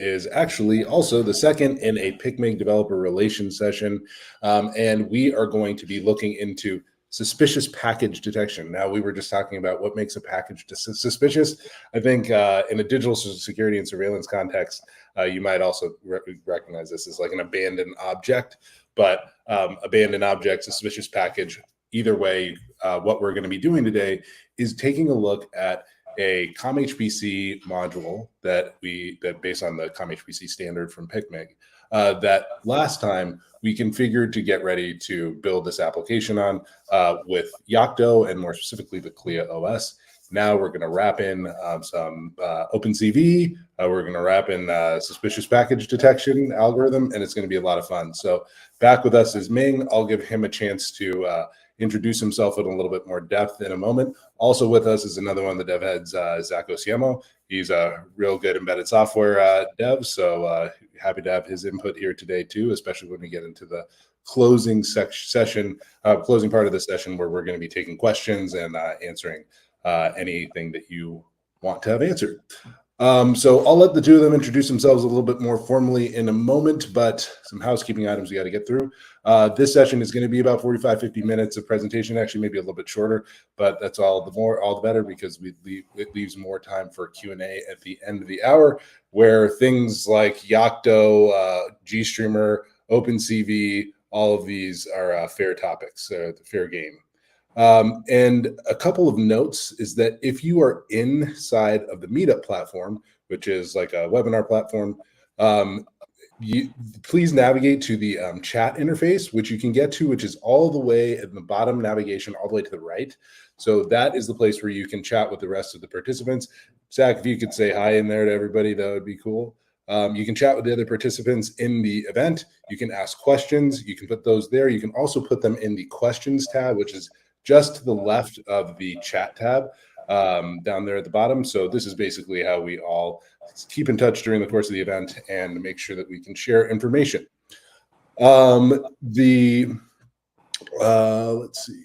is actually also the second in a PICMG developer relations session, and we are going to be looking into suspicious package detection. Now, we were just talking about what makes a package suspicious. I think in a digital security and surveillance context, you might also recognize this as like an abandoned object, but abandoned object, suspicious package, either way, what we're going to be doing today is taking a look at a COM-HPC module that based on the COM-HPC standard from PICMG, that last time we configured to get ready to build this application on with Yocto and more specifically the CLIA OS. Now we're going to wrap in some OpenCV. We're going to wrap in suspicious package detection algorithm, and it's going to be a lot of fun. So back with us is Ming. I'll give him a chance to introduce himself in a little bit more depth in a moment. Also with us is another one of the dev heads, Zacck. He's a real good embedded software dev, so happy to have his input here today too, especially when we get into the closing closing part of the session where we're going to be taking questions and answering anything that you want to have answered. So I'll let the two of them introduce themselves a little bit more formally in a moment, but some housekeeping items we got to get through. This session is going to be about 45-50 minutes of presentation, actually maybe a little bit shorter, but that's all the better because it leaves more time for Q&A at the end of the hour, where things like Yocto, GStreamer, OpenCV, all of these are fair topics, fair game. And a couple of notes is that if you are inside of the Meetup platform, which is like a webinar platform, please navigate to the chat interface, which you can get to, which is all the way at the bottom navigation, all the way to the right. So that is the place where you can chat with the rest of the participants. Zach, if you could say hi in there to everybody, that would be cool. You can chat with the other participants in the event. You can ask questions. You can put those there. You can also put them in the questions tab, which is just to the left of the chat tab down there at the bottom. So this is basically how we all keep in touch during the course of the event and make sure that we can share information. Let's see.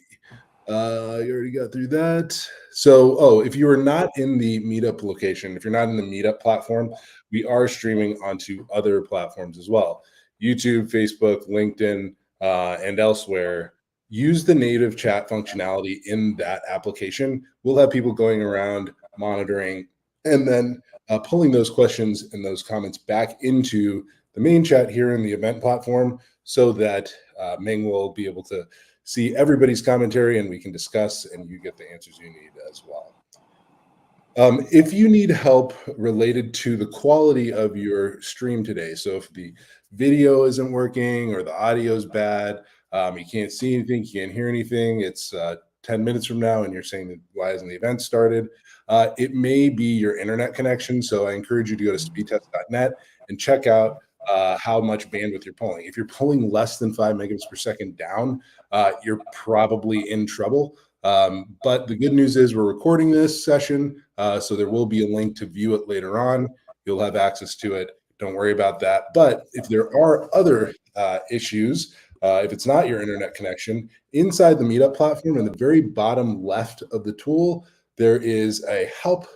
You already got through that. So, if you are not in the Meetup location, if you're not in the Meetup platform, we are streaming onto other platforms as well. YouTube, Facebook, LinkedIn, and elsewhere. Use the native chat functionality in that application. We'll have people going around monitoring and then pulling those questions and those comments back into the main chat here in the event platform so that Ming will be able to see everybody's commentary and we can discuss and you get the answers you need as well. If you need help related to the quality of your stream today, so if the video isn't working or the audio is bad, you can't see anything, you can't hear anything, it's 10 minutes from now and you're saying that why hasn't the event started? It may be your internet connection, so I encourage you to go to speedtest.net and check out how much bandwidth you're pulling. If you're pulling less than 5 megabits per second down, you're probably in trouble. But the good news is we're recording this session, so there will be a link to view it later on. You'll have access to it. Don't worry about that. But if there are other issues, if it's not your internet connection, inside the Meetup platform in the very bottom left of the tool, there is a help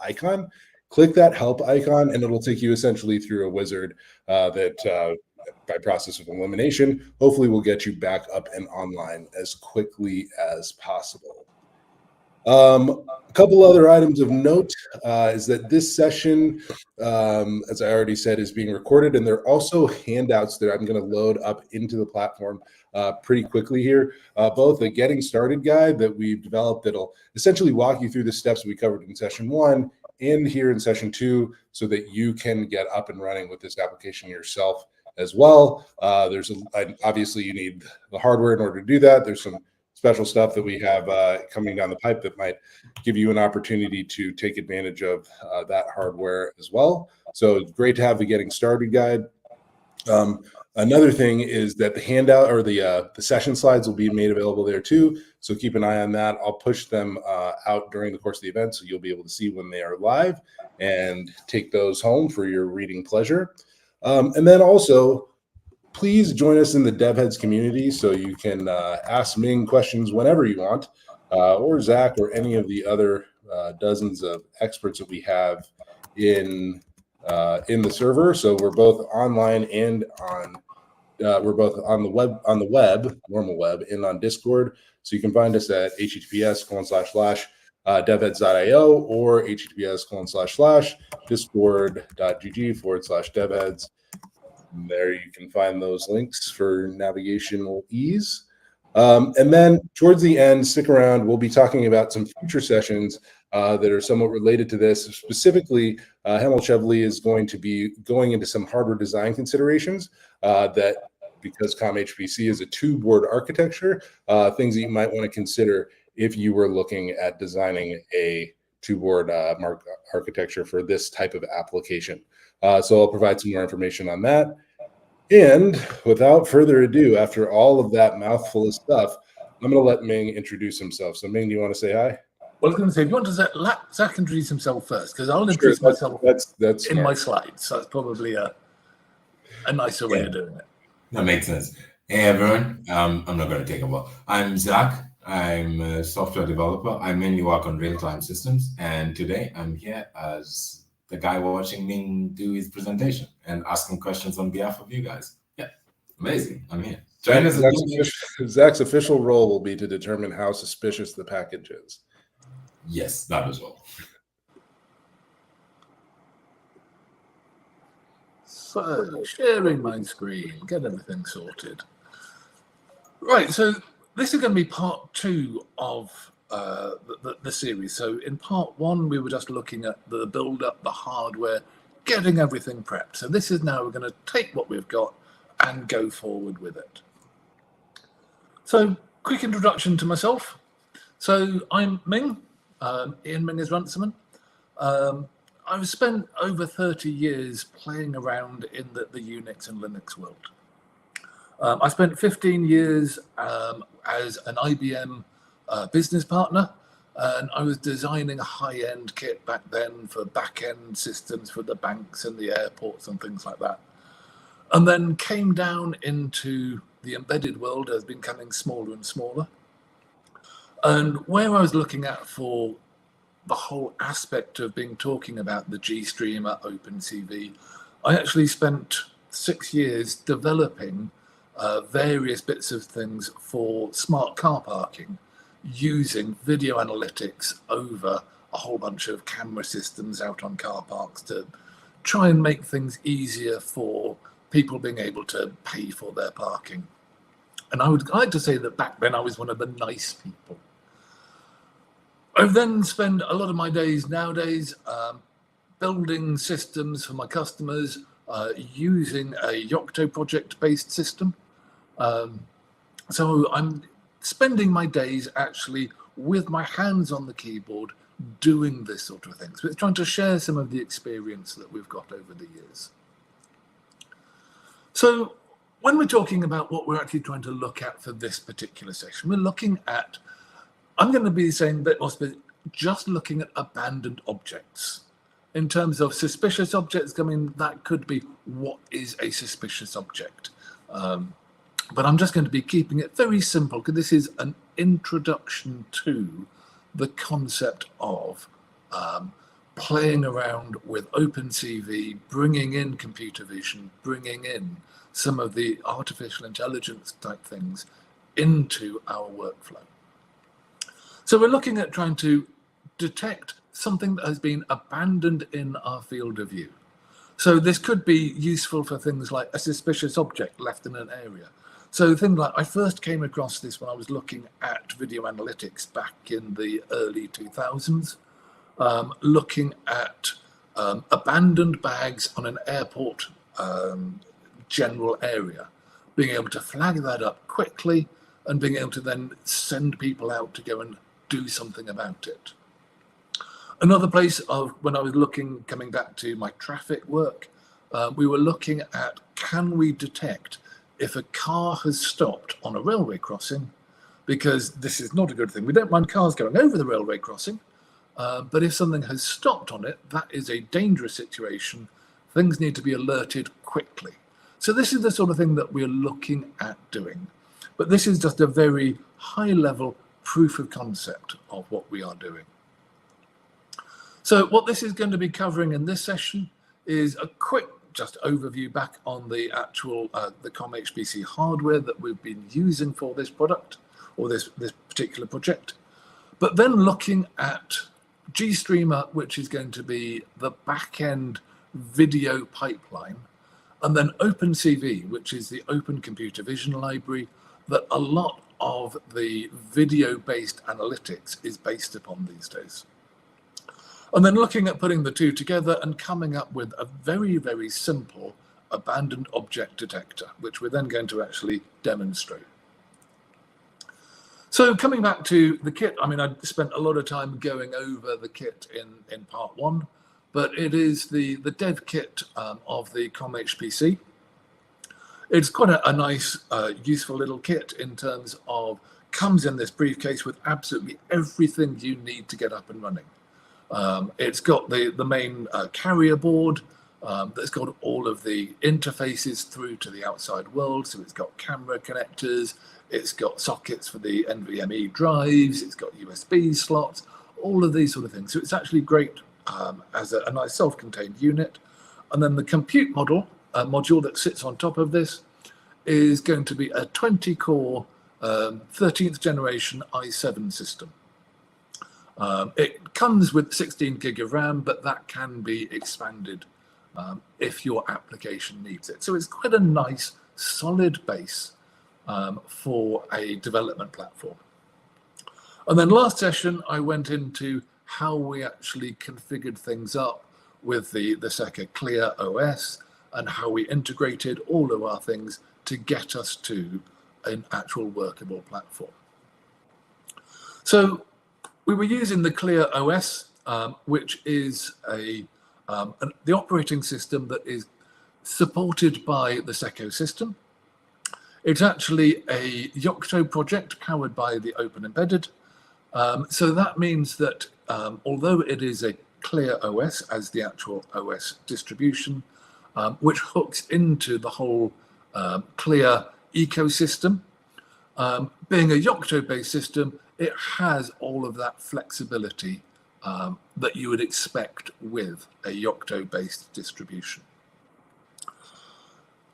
icon. Click that help icon and it'll take you essentially through a wizard that by process of elimination, hopefully will get you back up and online as quickly as possible. A couple other items of note is that this session, as I already said, is being recorded, and there are also handouts that I'm going to load up into the platform pretty quickly here. Both a getting started guide that we've developed that'll essentially walk you through the steps we covered in session 1 and here in session 2 so that you can get up and running with this application yourself as well. Obviously you need the hardware in order to do that. There's some special stuff that we have coming down the pipe that might give you an opportunity to take advantage of that hardware as well. So it's great to have the getting started guide. Another thing is that the handout or the session slides will be made available there too. So keep an eye on that. I'll push them out during the course of the event so you'll be able to see when they are live and take those home for your reading pleasure. And then also, please join us in the DevHeads community so you can ask Ming questions whenever you want, or Zach or any of the other dozens of experts that we have in in the server. So we're both online and on we're both on the web, normal web, and on Discord. So you can find us at https://devheads.io or https://discord.gg/devheads. There you can find those links for navigational ease. And then towards the end, stick around. We'll be talking about some future sessions that are somewhat related to this. Specifically, Hemel Chevley is going to be going into some hardware design considerations that, because COM-HPC is a two-board architecture, things that you might want to consider if you were looking at designing a two-board architecture for this type of application. So I'll provide some more information on that. And without further ado, after all of that mouthful of stuff, I'm going to let Ming introduce himself. So Ming, do you want to say hi? Well, I was going to say, if you want to let Zacck introduce himself first, because I'll introduce myself that's in my slides. So that's probably a nicer way of doing it. That makes sense. Hey, everyone. I'm not going to take a while. I'm Zacck. I'm a software developer. I mainly work on real-time systems. And today I'm here as the guy watching Ming do his presentation and asking questions on behalf of you guys. Yeah, amazing. I'm here. Zac's official role will be to determine how suspicious the package is. Yes, that as well. So, sharing my screen, get everything sorted. Right, so this is going to be part 2 of the series. So in part 1, we were just looking at the build-up, the hardware, getting everything prepped. So this is now we're going to take what we've got and go forward with it. So quick introduction to myself. So I'm Ming. Ian Ming is Runciman. I've spent over 30 years playing around in the Unix and Linux world. I spent 15 years as an IBM business partner, and I was designing a high-end kit back then for back-end systems for the banks and the airports and things like that. And then came down into the embedded world as becoming smaller and smaller. And where I was looking at for the whole aspect of talking about the GStreamer, OpenCV, I actually spent 6 years developing various bits of things for smart car parking, using video analytics over a whole bunch of camera systems out on car parks to try and make things easier for people being able to pay for their parking. And I would like to say that back then I was one of the nice people. I then spend a lot of my days nowadays building systems for my customers using a Yocto project-based system. So I'm spending my days actually with my hands on the keyboard doing this sort of thing. So it's trying to share some of the experience that we've got over the years. So when we're talking about what we're actually trying to look at for this particular session, we're looking at, I'm going to be saying that just looking at abandoned objects. In terms of suspicious objects, I mean, that could be what is a suspicious object. But I'm just going to be keeping it very simple because this is an introduction to the concept of playing around with OpenCV, bringing in computer vision, bringing in some of the artificial intelligence type things into our workflow. So we're looking at trying to detect something that has been abandoned in our field of view. So this could be useful for things like a suspicious object left in an area. So things like, I first came across this when I was looking at video analytics back in the early 2000s, looking at abandoned bags on an airport general area, being able to flag that up quickly and being able to then send people out to go and do something about it. Another place of when I was looking, coming back to my traffic work, we were looking at, can we detect if a car has stopped on a railway crossing? Because this is not a good thing. We don't mind cars going over the railway crossing, but if something has stopped on it, that is a dangerous situation. Things need to be alerted quickly. So this is the sort of thing that we're looking at doing. But this is just a very high level proof of concept of what we are doing. So what this is going to be covering in this session is a quick just overview back on the actual the COM-HPC hardware that we've been using for this product or this particular project. But then looking at GStreamer, which is going to be the back-end video pipeline, and then OpenCV, which is the Open Computer Vision library that a lot of the video-based analytics is based upon these days. And then looking at putting the two together and coming up with a very, very simple abandoned object detector, which we're then going to actually demonstrate. So coming back to the kit, I mean, I spent a lot of time going over the kit in part one, but it is the dev kit of the COM-HPC. It's quite a nice, useful little kit in terms of comes in this briefcase with absolutely everything you need to get up and running. It's got the main carrier board that's got all of the interfaces through to the outside world. So it's got camera connectors, it's got sockets for the NVMe drives, it's got USB slots, all of these sort of things. So it's actually great as a nice self-contained unit. And then the compute module that sits on top of this is going to be a 20-core 13th generation i7 system. It comes with 16 gig of RAM, but that can be expanded if your application needs it. So it's quite a nice, solid base for a development platform. And then last session, I went into how we actually configured things up with the Zacck Clear OS and how we integrated all of our things to get us to an actual workable platform. So we were using the Clear OS, which is the operating system that is supported by the Zacck system. It's actually a Yocto project powered by the Open Embedded. So that means that although it is a Clear OS as the actual OS distribution, which hooks into the whole Clear ecosystem, being a Yocto-based system, it has all of that flexibility that you would expect with a Yocto-based distribution.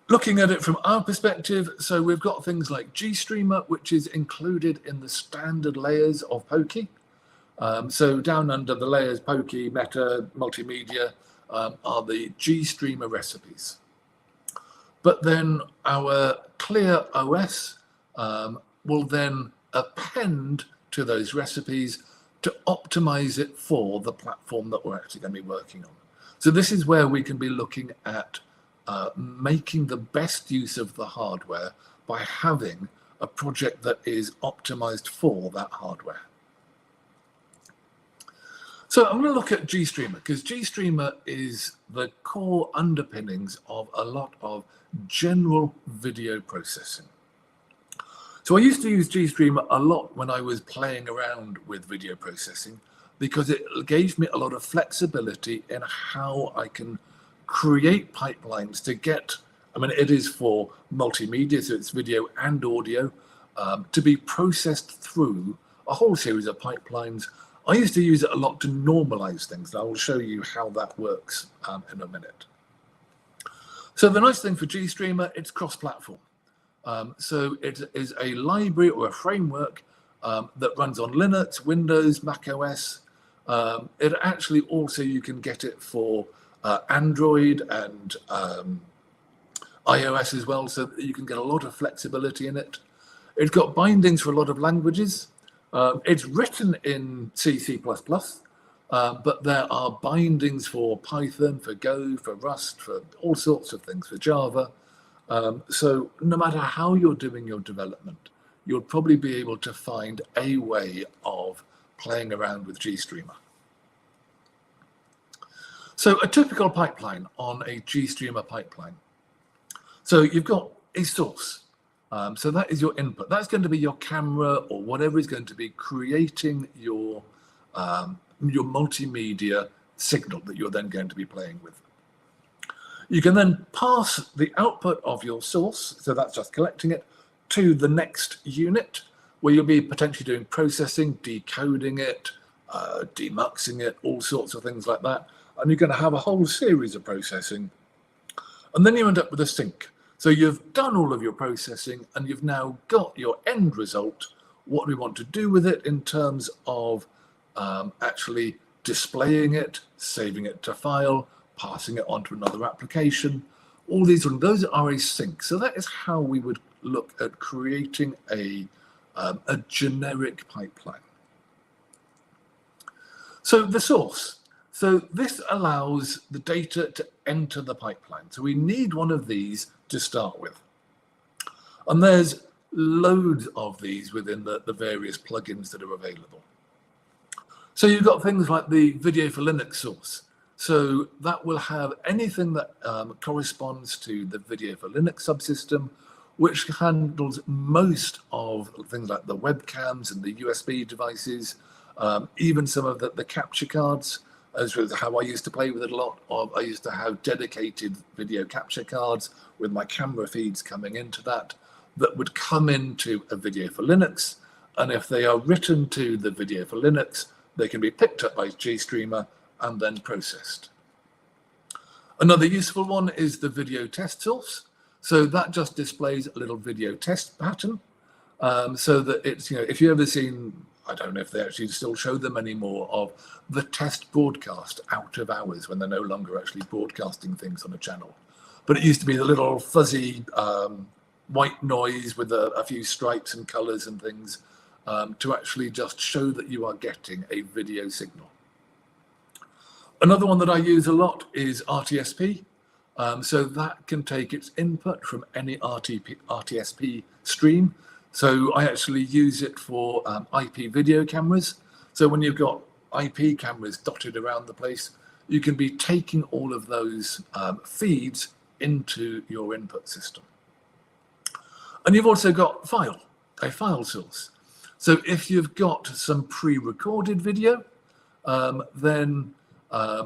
Looking at it from our perspective, so we've got things like GStreamer, which is included in the standard layers of Pokey. So down under the layers, Pokey, Meta, Multimedia, are the GStreamer recipes. But then our Clear OS will then append to those recipes to optimize it for the platform that we're actually going to be working on. So this is where we can be looking at making the best use of the hardware by having a project that is optimized for that hardware. So I'm going to look at GStreamer because GStreamer is the core underpinnings of a lot of general video processing. So I used to use GStreamer a lot when I was playing around with video processing because it gave me a lot of flexibility in how I can create pipelines to get, I mean, it is for multimedia, so it's video and audio, to be processed through a whole series of pipelines. I used to use it a lot to normalize things. And I will show you how that works in a minute. So the nice thing for GStreamer, it's cross-platform. So it is a library or a framework that runs on Linux, Windows, Mac OS. It actually also, you can get it for Android and iOS as well, so that you can get a lot of flexibility in it. It's got bindings for a lot of languages. It's written in C, C++, but there are bindings for Python, for Go, for Rust, for all sorts of things, for Java. So no matter how you're doing your development, you'll probably be able to find a way of playing around with GStreamer. So a typical pipeline on a GStreamer pipeline. So you've got a source. So that is your input. That's going to be your camera or whatever is going to be creating your multimedia signal that you're then going to be playing with. You can then pass the output of your source, so that's just collecting it, to the next unit, where you'll be potentially doing processing, decoding it, demuxing it, all sorts of things like that. and you're going to have a whole series of processing, and then you end up with a sink. So you've done all of your processing and you've now got your end result. What do we want to do with it in terms of actually displaying it, saving it to file, passing it on to another application? All those are a sink. So that is how we would look at creating a generic pipeline. So the source. So this allows the data to enter the pipeline. So we need one of these to start with. And there's loads of these within the various plugins that are available. So you've got things like the Video for Linux source. So that will have anything that corresponds to the Video for Linux subsystem, which handles most of things like the webcams and the USB devices, even some of the capture cards, as was how I used to play with it a lot. I used to have dedicated video capture cards with my camera feeds coming into that would come into a Video for Linux. And if they are written to the Video for Linux, they can be picked up by GStreamer and then processed. Another useful one is the video test source. So that just displays a little video test pattern, so that it's, if you've ever seen, I don't know if they actually still show them anymore, of the test broadcast out of hours when they're no longer actually broadcasting things on a channel. But it used to be the little fuzzy white noise with a few stripes and colors and things to actually just show that you are getting a video signal. Another one that I use a lot is RTSP. So that can take its input from any RTSP stream. So I actually use it for IP video cameras. So when you've got IP cameras dotted around the place, you can be taking all of those feeds into your input system. And you've also got a file source. So if you've got some pre-recorded video, then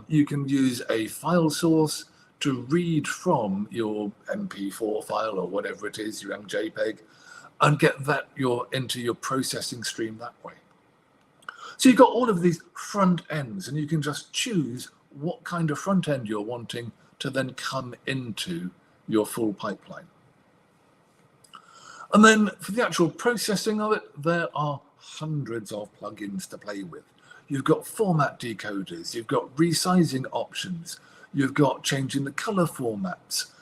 you can use a file source to read from your MP4 file or whatever it is, your JPEG, and get that into your processing stream that way. So you've got all of these front ends, and you can just choose what kind of front end you're wanting to then come into your full pipeline. And then for the actual processing of it, there are hundreds of plugins to play with. You've got format decoders, you've got resizing options, you've got changing the color formats,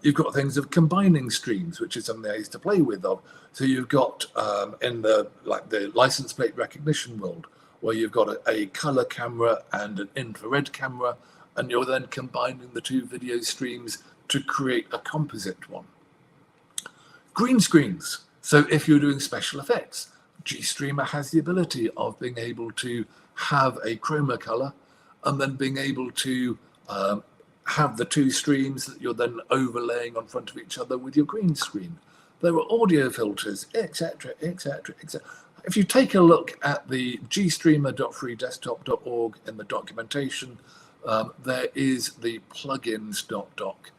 you've got things of combining streams, which is something I used to play with. So you've got in the license plate recognition world, where you've got a color camera and an infrared camera, and you're then combining the two video streams to create a composite one. Green screens. So if you're doing special effects, GStreamer has the ability of being able to have a chroma color and then being able to have the two streams that you're then overlaying on front of each other with your green screen. There are audio filters, etc., etc., etc. If you take a look at the gstreamer.freedesktop.org in the documentation, there is the plugins.doc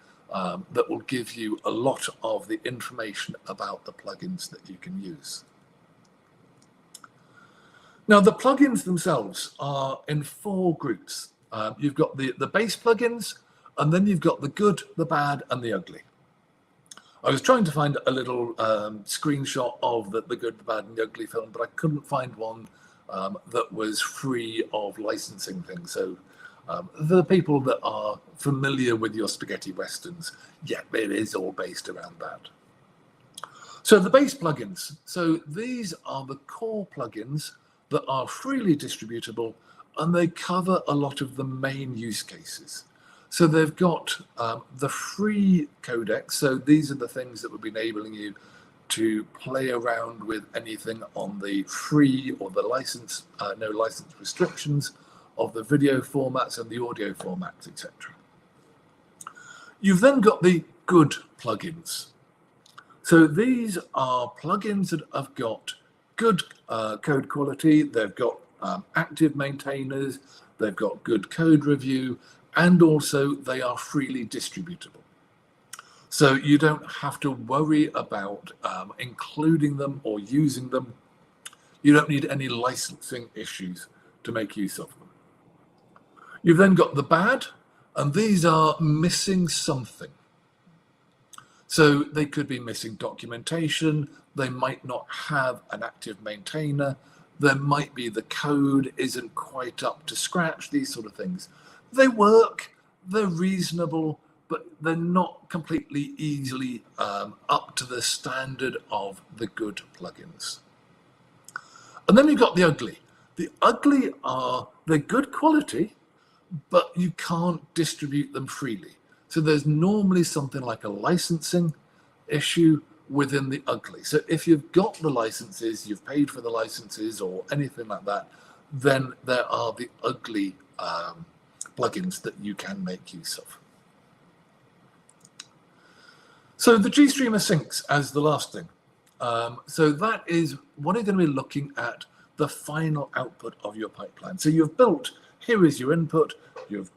that will give you a lot of the information about the plugins that you can use. Now, the plugins themselves are in 4 groups. You've got the base plugins, and then you've got the good, the bad, and the ugly. I was trying to find a little screenshot of the good, the bad, and the ugly film, but I couldn't find one that was free of licensing things. So the people that are familiar with your spaghetti westerns, yeah, it is all based around that. So the base plugins. So these are the core plugins that are freely distributable, and they cover a lot of the main use cases. So they've got the free codecs. So these are the things that would be enabling you to play around with anything on the free or the license, no license restrictions of the video formats and the audio formats, etc. You've then got the good plugins. So these are plugins that have got good code quality, they've got active maintainers, they've got good code review, and also they are freely distributable. So you don't have to worry about including them or using them. You don't need any licensing issues to make use of them. You've then got the bad, and these are missing something. So they could be missing documentation, they might not have an active maintainer, there might be the code isn't quite up to scratch, these sort of things. They work, they're reasonable, but they're not completely easily up to the standard of the good plugins. And then you've got the ugly. The ugly are, they're good quality, but you can't distribute them freely. So there's normally something like a licensing issue within the ugly. So if you've got the licenses, you've paid for the licenses or anything like that, then there are the ugly plugins that you can make use of. So the GStreamer syncs as the last thing. So that is what you're going to be looking at, the final output of your pipeline. So you've built, here is your input, you've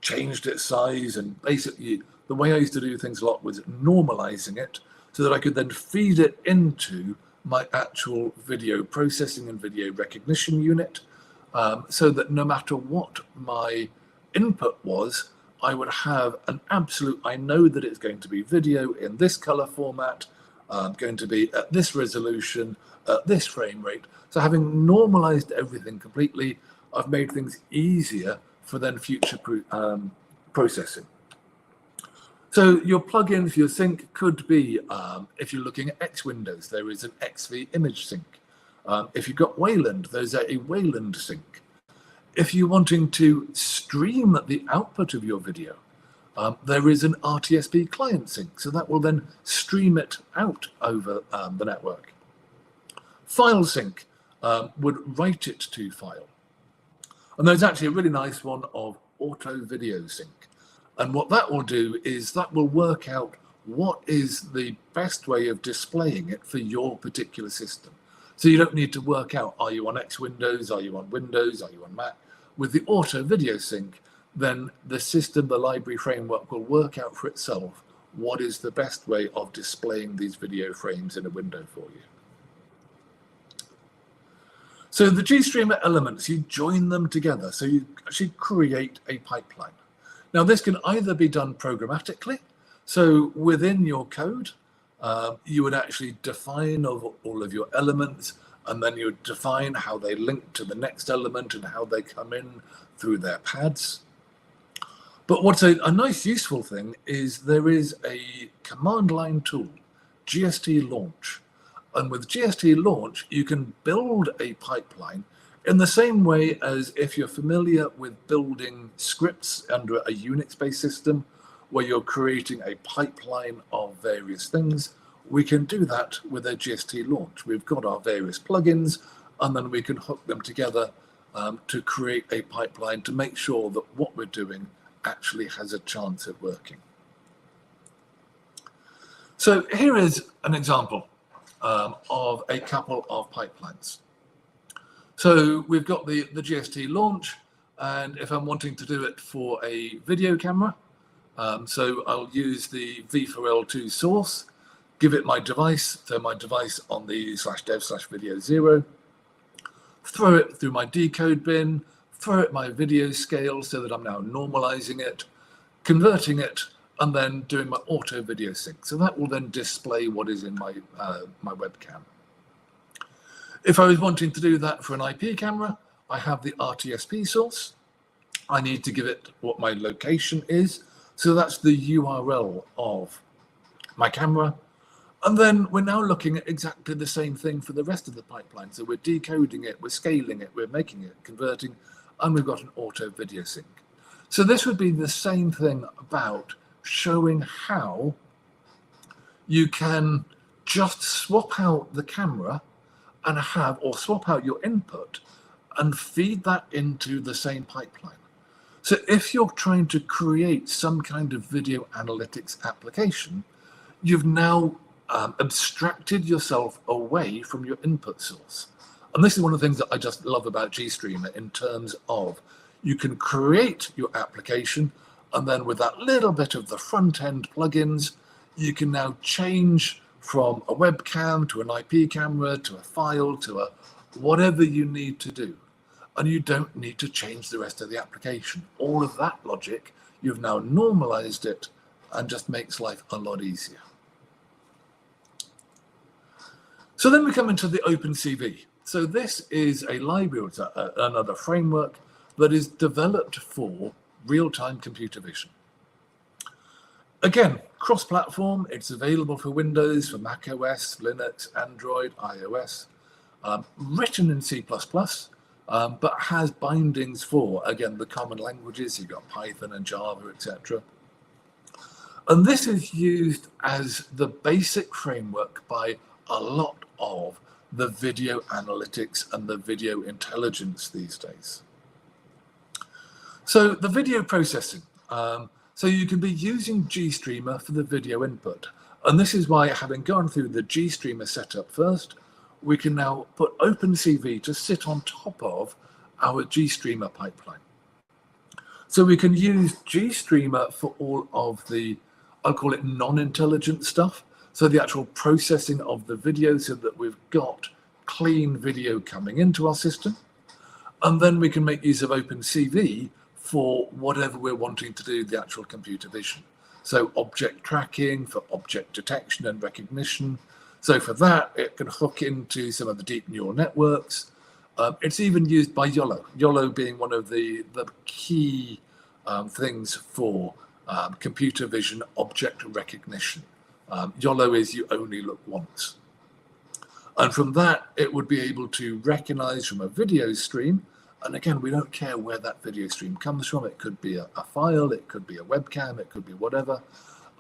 changed its size, and basically the way I used to do things a lot was normalizing it so that I could then feed it into my actual video processing and video recognition unit, so that no matter what my input was, I would have an absolute, I know that it's going to be video in this color format, going to be at this resolution, at this frame rate. So having normalized everything completely, I've made things easier for then future processing. So your plugin for your sync could be, if you're looking at X Windows, there is an XV image sync. If you've got Wayland, there's a Wayland sync. If you're wanting to stream the output of your video, there is an RTSP client sync. So that will then stream it out over the network. File sync would write it to file. And there's actually a really nice one of auto video sync. And what that will do is that will work out what is the best way of displaying it for your particular system. So you don't need to work out, are you on X Windows, are you on Windows, are you on Mac? With the auto video sync, then the system, the library framework will work out for itself what is the best way of displaying these video frames in a window for you. So the GStreamer elements, you join them together. So you actually create a pipeline. Now this can either be done programmatically. So within your code, you would actually define all of your elements, and then you would define how they link to the next element and how they come in through their pads. But what's a nice useful thing is there is a command line tool, GST launch. And with GST launch, you can build a pipeline in the same way as if you're familiar with building scripts under a Unix-based system where you're creating a pipeline of various things. We can do that with a GST launch. We've got our various plugins, and then we can hook them together to create a pipeline to make sure that what we're doing actually has a chance of working. So here is an example of a couple of pipelines. So we've got the GST launch, and if I'm wanting to do it for a video camera, so I'll use the v4l2 source, give it my device, so my device on the /dev/video0, throw it through my decode bin, throw it my video scale so that I'm now normalizing it, converting it, and then doing my auto video sync. So that will then display what is in my webcam. If I was wanting to do that for an IP camera, I have the RTSP source. I need to give it what my location is. So that's the URL of my camera. And then we're now looking at exactly the same thing for the rest of the pipeline. So we're decoding it, we're scaling it, we're making it, converting, and we've got an auto video sync. So this would be the same thing about showing how you can just swap out the camera and have, or swap out your input and feed that into the same pipeline. So if you're trying to create some kind of video analytics application, you've now abstracted yourself away from your input source. And this is one of the things that I just love about GStreamer in terms of you can create your application, and then with that little bit of the front end plugins, you can now change from a webcam to an IP camera to a file to a whatever you need to do. and you don't need to change the rest of the application. All of that logic, you've now normalized it and just makes life a lot easier. So then we come into the OpenCV. So this is a library, another framework that is developed for real-time computer vision. Again, cross-platform, it's available for Windows, for Mac OS, Linux, Android, iOS, written in C++, but has bindings for, again, the common languages. You've got Python and Java, etc. And this is used as the basic framework by a lot of the video analytics and the video intelligence these days. So the video processing. So you can be using GStreamer for the video input. And this is why, having gone through the GStreamer setup first, we can now put OpenCV to sit on top of our GStreamer pipeline. So we can use GStreamer for all of the, I'll call it non-intelligent stuff. So the actual processing of the video so that we've got clean video coming into our system. And then we can make use of OpenCV for whatever we're wanting to do, the actual computer vision. So object tracking, for object detection and recognition. So for that, it can hook into some of the deep neural networks. It's even used by YOLO, YOLO being one of the key things for computer vision object recognition. YOLO is you only look once. And from that, it would be able to recognize from a video stream. And again, we don't care where that video stream comes from. It could be a file, it could be a webcam, it could be whatever.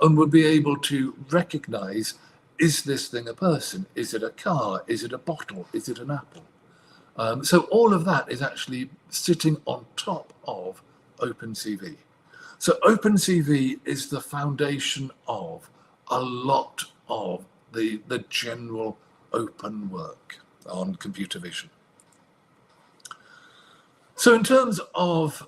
And we'll be able to recognize, is this thing a person? Is it a car? Is it a bottle? Is it an apple? So all of that is actually sitting on top of OpenCV. So OpenCV is the foundation of a lot of the general open work on computer vision. So in terms of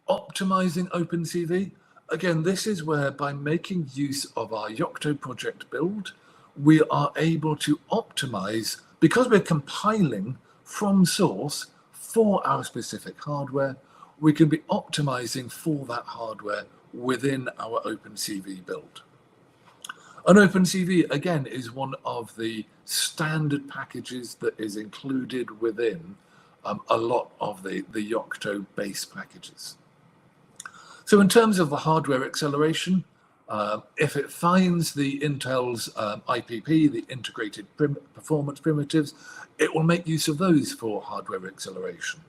optimizing OpenCV, again, this is where by making use of our Yocto project build, we are able to optimize, because we're compiling from source for our specific hardware, we can be optimizing for that hardware within our OpenCV build. And OpenCV, again, is one of the standard packages that is included within a lot of the Yocto base packages. So in terms of the hardware acceleration, if it finds the Intel's IPP, the integrated performance primitives, it will make use of those for hardware acceleration.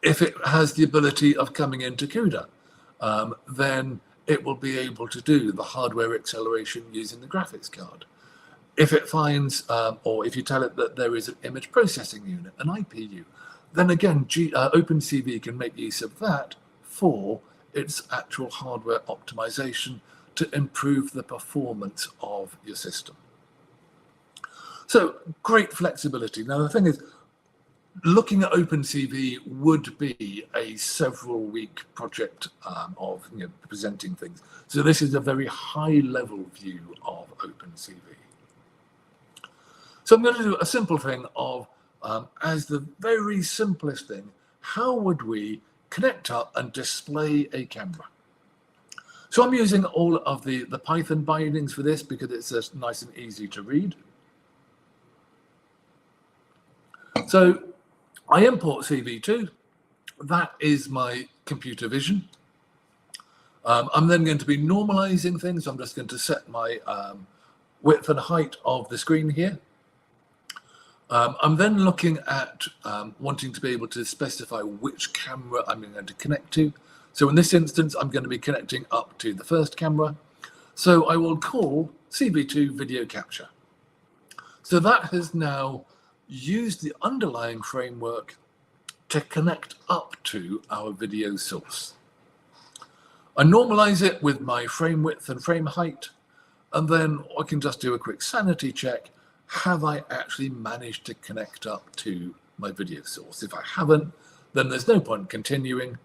If it has the ability of coming into CUDA, then it will be able to do the hardware acceleration using the graphics card. If it finds, or if you tell it that there is an image processing unit, an IPU, then again, OpenCV can make use of that for its actual hardware optimization to improve the performance of your system. So great flexibility. Now, the thing is, looking at OpenCV would be a several-week project of presenting things. So this is a very high-level view of OpenCV. So I'm going to do a simple thing of, as the very simplest thing, how would we connect up and display a camera? So I'm using all of the Python bindings for this because it's just nice and easy to read. So I import CV2. That is my computer vision. I'm then going to be normalizing things. I'm just going to set my width and height of the screen here. I'm then looking at wanting to be able to specify which camera I'm going to connect to. So in this instance, I'm going to be connecting up to the first camera. So I will call CV2 video capture. So that has now used the underlying framework to connect up to our video source. I normalize it with my frame width and frame height, and then I can just do a quick sanity check. Have I actually managed to connect up to my video source? If I haven't, then there's no point continuing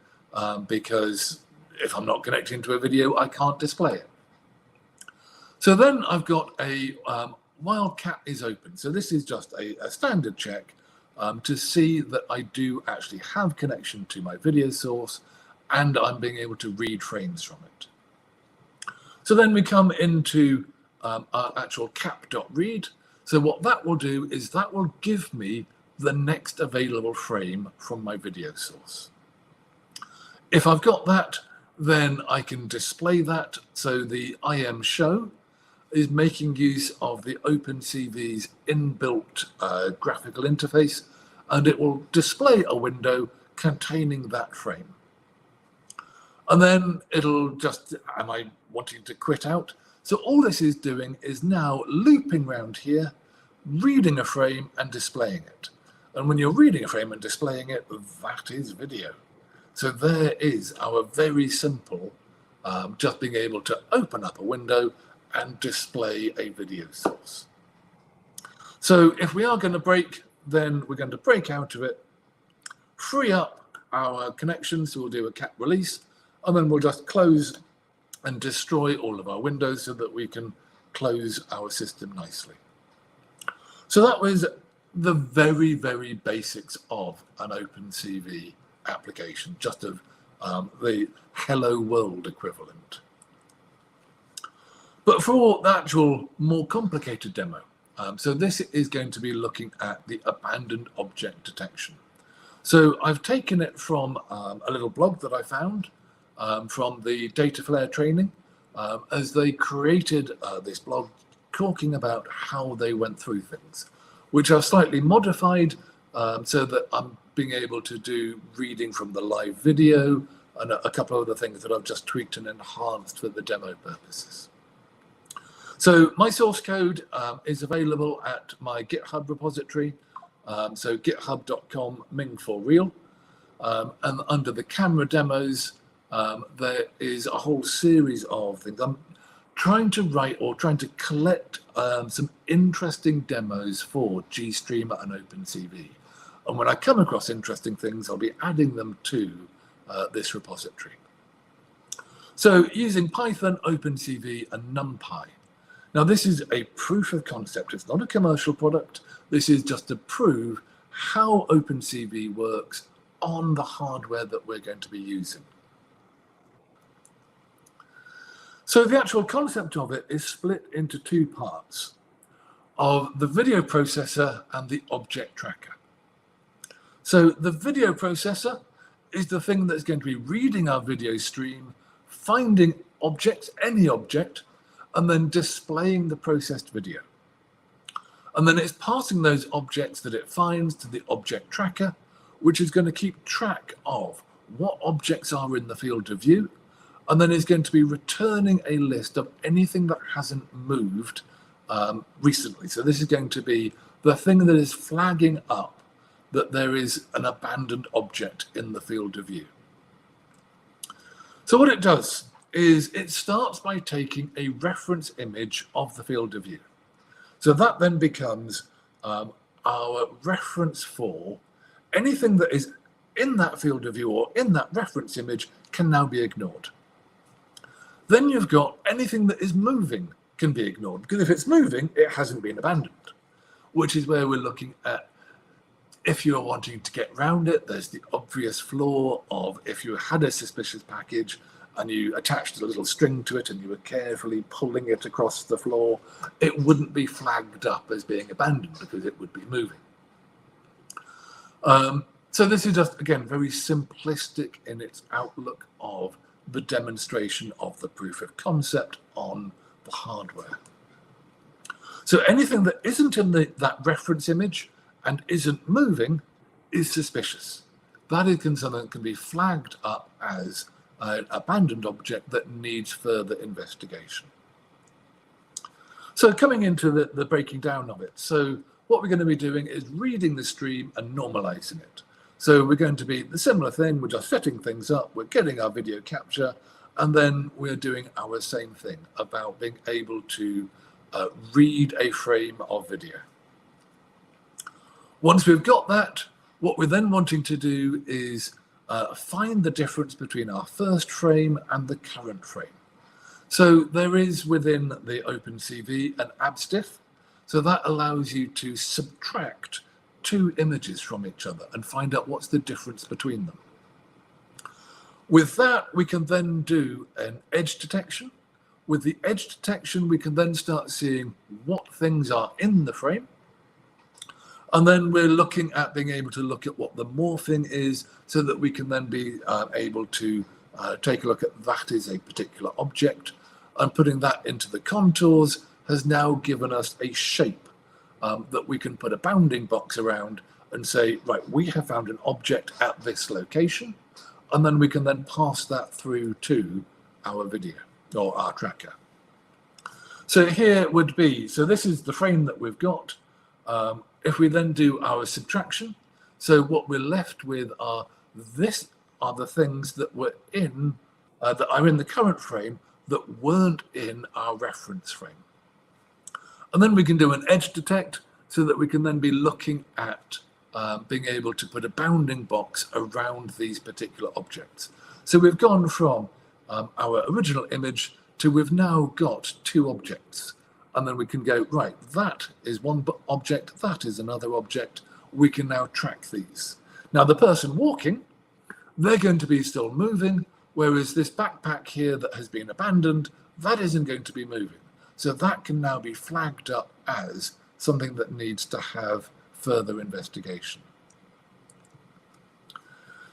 because if I'm not connecting to a video, I can't display it. So then I've got a Wildcat is open. So this is just a standard check to see that I do actually have connection to my video source and I'm being able to read frames from it. So then we come into our actual cap.read. So what that will do is that will give me the next available frame from my video source. If I've got that, then I can display that. So the IM show is making use of the OpenCV's inbuilt graphical interface, and it will display a window containing that frame. And then it'll just, am I wanting to quit out? So all this is doing is now looping around here, reading a frame and displaying it. And when you're reading a frame and displaying it, that is video. So there is our very simple, just being able to open up a window and display a video source. So if we are going to break, then we're going to break out of it, free up our connections, so we'll do a cat release, and then we'll just close and destroy all of our windows so that we can close our system nicely. So that was the very, very basics of an OpenCV application, just of the Hello World equivalent. But for the actual more complicated demo, so this is going to be looking at the abandoned object detection. So I've taken it from a little blog that I found from the Dataflare training, as they created this blog talking about how they went through things, which I've slightly modified so that I'm being able to do reading from the live video and a couple of other things that I've just tweaked and enhanced for the demo purposes. So my source code is available at my GitHub repository, so github.com Ming for real, and under the camera demos, there is a whole series of things. I'm trying to write or trying to collect some interesting demos for GStreamer and OpenCV. And when I come across interesting things, I'll be adding them to this repository. So using Python, OpenCV, and NumPy. Now this is a proof of concept. It's not a commercial product. This is just to prove how OpenCV works on the hardware that we're going to be using. So the actual concept of it is split into two parts, of the video processor and the object tracker. So the video processor is the thing that's going to be reading our video stream, finding objects, any object, and then displaying the processed video. And then it's passing those objects that it finds to the object tracker, which is going to keep track of what objects are in the field of view, and then is going to be returning a list of anything that hasn't moved recently. So this is going to be the thing that is flagging up that there is an abandoned object in the field of view. So what it does is it starts by taking a reference image of the field of view. So that then becomes our reference for anything that is in that field of view or in that reference image can now be ignored. Then you've got anything that is moving can be ignored, because if it's moving, it hasn't been abandoned, which is where we're looking at if you're wanting to get around it. There's the obvious flaw of if you had a suspicious package and you attached a little string to it and you were carefully pulling it across the floor, it wouldn't be flagged up as being abandoned because it would be moving. So this is just, again, very simplistic in its outlook of the demonstration of the proof of concept on the hardware. So anything that isn't in that reference image and isn't moving is suspicious. That is something that can be flagged up as an abandoned object that needs further investigation. So coming into the breaking down of it. So what we're going to be doing is reading the stream and normalizing it. So we're going to be the similar thing. We're just setting things up. We're getting our video capture, and then we're doing our same thing about being able to read a frame of video. Once we've got that, what we're then wanting to do is find the difference between our first frame and the current frame. So there is within the OpenCV an abstiff. So that allows you to subtract two images from each other and find out what's the difference between them. With that, we can then do an edge detection. With the edge detection, we can then start seeing what things are in the frame. And then we're looking at being able to look at what the morphing is so that we can then be able to take a look at that is a particular object. And putting that into the contours has now given us a shape that we can put a bounding box around and say, right, we have found an object at this location. And then we can then pass that through to our video or our tracker. So here would be, so this is the frame that we've got. If we then do our subtraction, so what we're left with are the things that were in, that are in the current frame that weren't in our reference frame. And then we can do an edge detect so that we can then be looking at being able to put a bounding box around these particular objects. So we've gone from our original image to we've now got two objects. And then we can go, right, that is one object, that is another object. We can now track these. Now the person walking, they're going to be still moving, whereas this backpack here that has been abandoned, that isn't going to be moving. So that can now be flagged up as something that needs to have further investigation.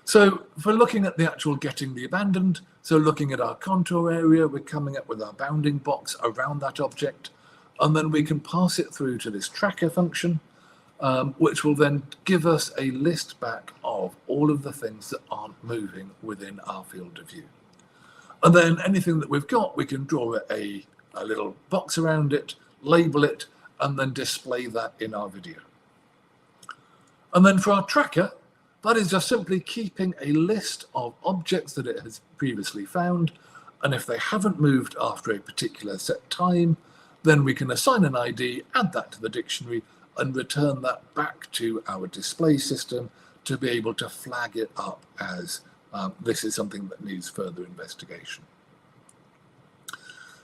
So for looking at the actual getting the abandoned, so looking at our contour area, we're coming up with our bounding box around that object, and then we can pass it through to this tracker function, which will then give us a list back of all of the things that aren't moving within our field of view. And then anything that we've got, we can draw a little box around it, label it, and then display that in our video. And then for our tracker, that is just simply keeping a list of objects that it has previously found. And if they haven't moved after a particular set time, then we can assign an ID, add that to the dictionary, and return that back to our display system to be able to flag it up as this is something that needs further investigation.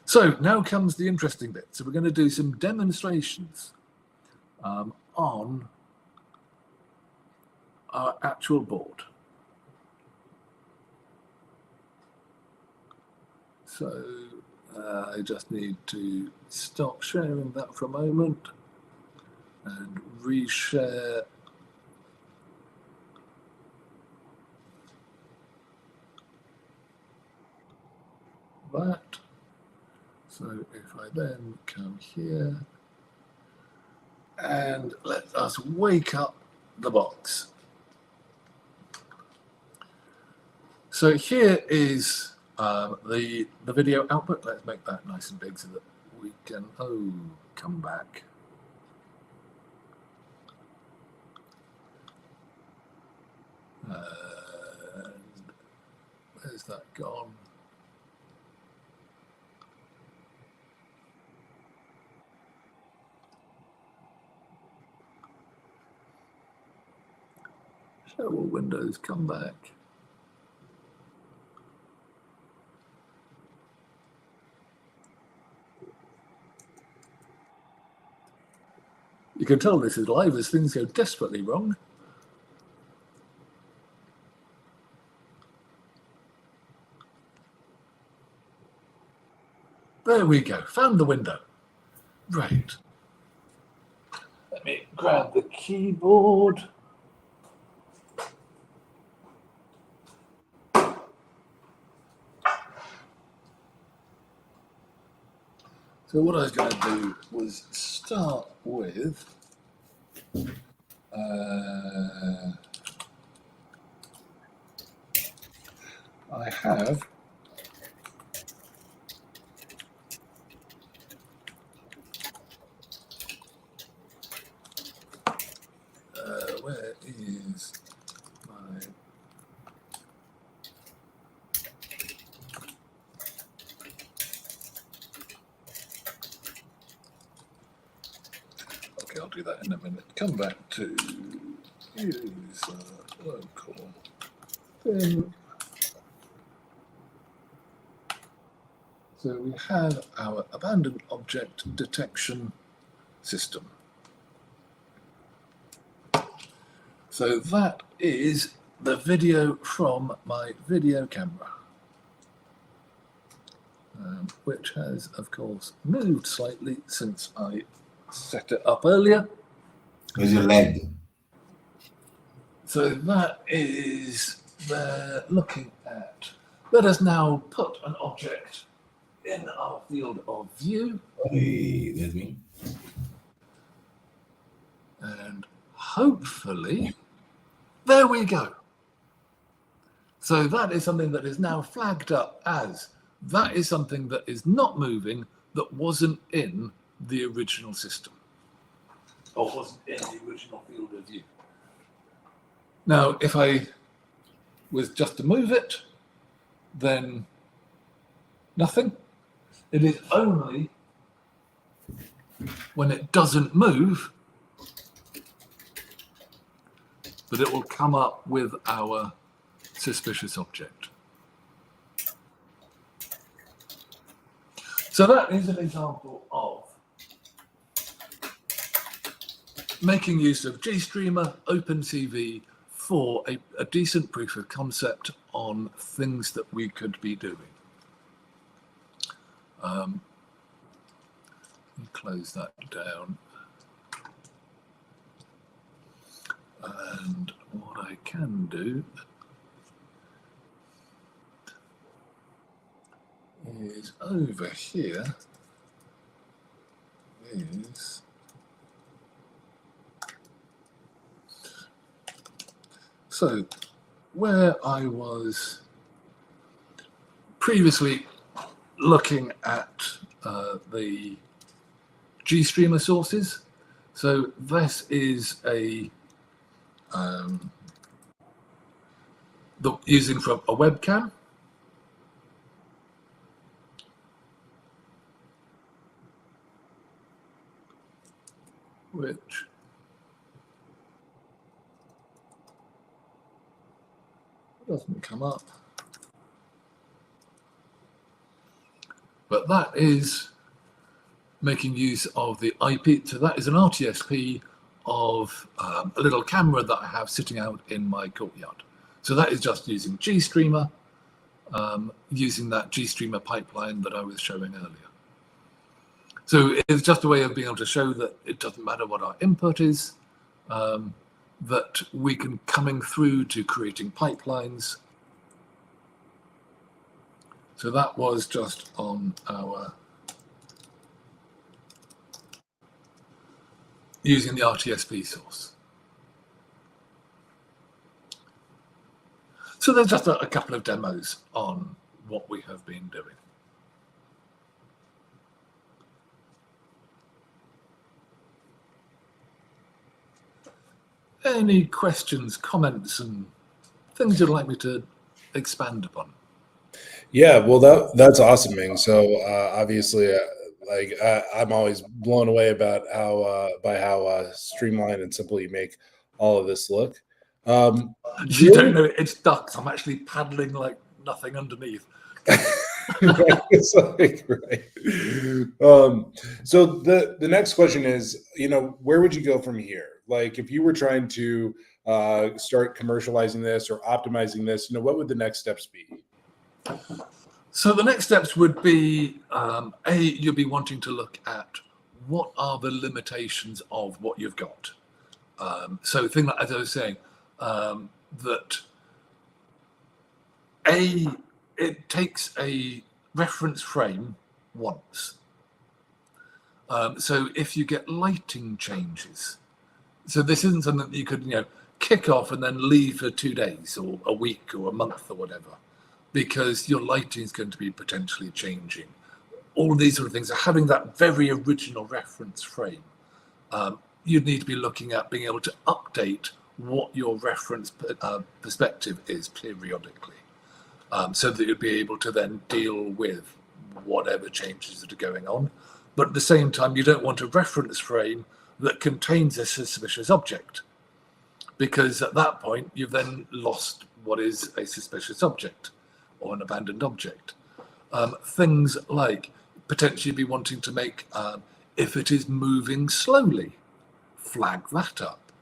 So now comes the interesting bit. So we're going to do some demonstrations on our actual board. So I just need to stop sharing that for a moment and reshare. That. So if I then come here and let us wake up the box. So here is the video output. Let's make that nice and big so that we can, come back. And where's that gone? Show all windows, come back. You can tell this is live as things go desperately wrong. There we go, found the window. Right. Let me grab the keyboard. So what I was going to do was start with I have where is my okay, I'll do that in a minute. Come back to use local thing. So we have our abandoned object detection system. So that is the video from my video camera, which has, of course, moved slightly since I set it up earlier. Where's your leg? So that is looking at. Let us now put an object in our field of view. Hey, there's me. And hopefully, there we go. So that is something that is now flagged up as that is something that is not moving, that wasn't in the original system, or wasn't in the original field of view. Now, if I was just to move it, then nothing. It is only when it doesn't move that it will come up with our suspicious object. So that is an example of making use of GStreamer, OpenCV for a decent proof of concept on things that we could be doing. Close that down. And what I can do is over here is so where I was previously looking at the GStreamer sources. So this is using from a webcam. Which doesn't come up. But that is making use of the IP. So that is an RTSP of a little camera that I have sitting out in my courtyard. So that is just using GStreamer, using that GStreamer pipeline that I was showing earlier. So it's just a way of being able to show that it doesn't matter what our input is, that we can coming through to creating pipelines. So that was just on our using the RTSP source. So there's just a couple of demos on what we have been doing. Any questions, comments, and things you'd like me to expand upon? Yeah, well, that's awesome, Ming. So obviously, I'm always blown away about how streamlined and simple you make all of this look. You don't know it's ducks. I'm actually paddling like nothing underneath. It's like, right. So the next question is, where would you go from here? Like, if you were trying to start commercializing this or optimizing this, what would the next steps be? So the next steps would be, you'll be wanting to look at what are the limitations of what you've got. So thing like, as I was saying, that it takes a reference frame once. So if you get lighting changes, so this isn't something that you could, kick off and then leave for 2 days or a week or a month or whatever, because your lighting is going to be potentially changing. All these sort of things. So having that very original reference frame, you'd need to be looking at being able to update what your reference perspective is periodically, so that you'd be able to then deal with whatever changes that are going on. But at the same time, you don't want a reference frame that contains a suspicious object, because at that point, you've then lost what is a suspicious object or an abandoned object. Things like potentially be wanting to make, if it is moving slowly, flag that up.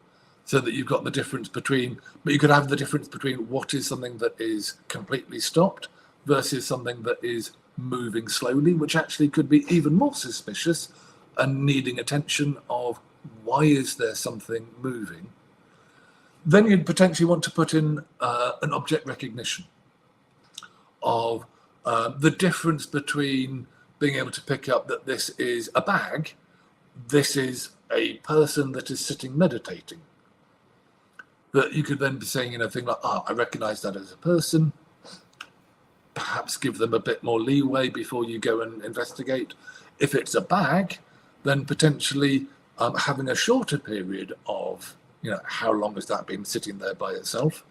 so that you've got the difference between, but you could have the difference between what is something that is completely stopped versus something that is moving slowly, which actually could be even more suspicious and needing attention of why is there something moving. Then you'd potentially want to put in an object recognition of the difference between being able to pick up that this is a bag, this is a person that is sitting meditating. That you could then be saying, thing like, I recognize that as a person, perhaps give them a bit more leeway before you go and investigate. If it's a bag, then potentially having a shorter period of, how long has that been sitting there by itself?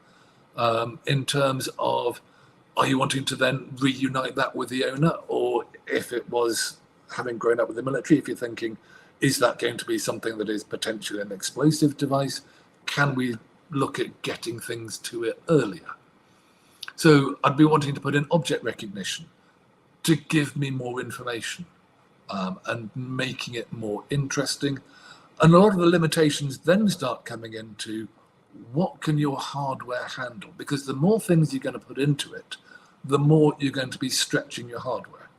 In terms of, are you wanting to then reunite that with the owner? Or if it was having grown up with the military, if you're thinking, is that going to be something that is potentially an explosive device? Can we look at getting things to it earlier? So I'd be wanting to put in object recognition to give me more information and making it more interesting. And a lot of the limitations then start coming into what can your hardware handle? Because the more things you're going to put into it, the more you're going to be stretching your hardware.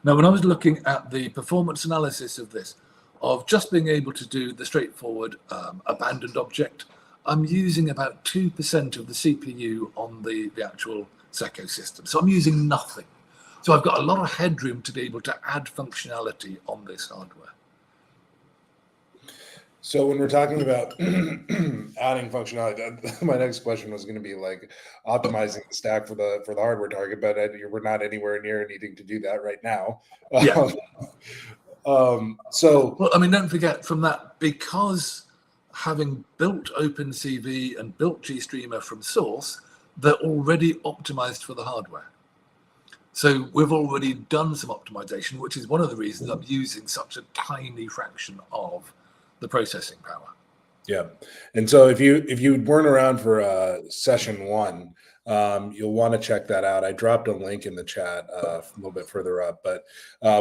Now, when I was looking at the performance analysis of this, of just being able to do the straightforward abandoned object, I'm using about 2% of the CPU on the actual Zacck system. So I'm using nothing. So I've got a lot of headroom to be able to add functionality on this hardware. So when we're talking about adding functionality, my next question was going to be like optimizing the stack for the hardware target, but we're not anywhere near needing to do that right now. Yeah. So well, I mean, don't forget from that, because having built OpenCV and built GStreamer from source, they're already optimized for the hardware. So we've already done some optimization, which is one of the reasons I'm using such a tiny fraction of the processing power. Yeah. And so if you weren't around for session 1, you'll want to check that out. I dropped a link in the chat a little bit further up, but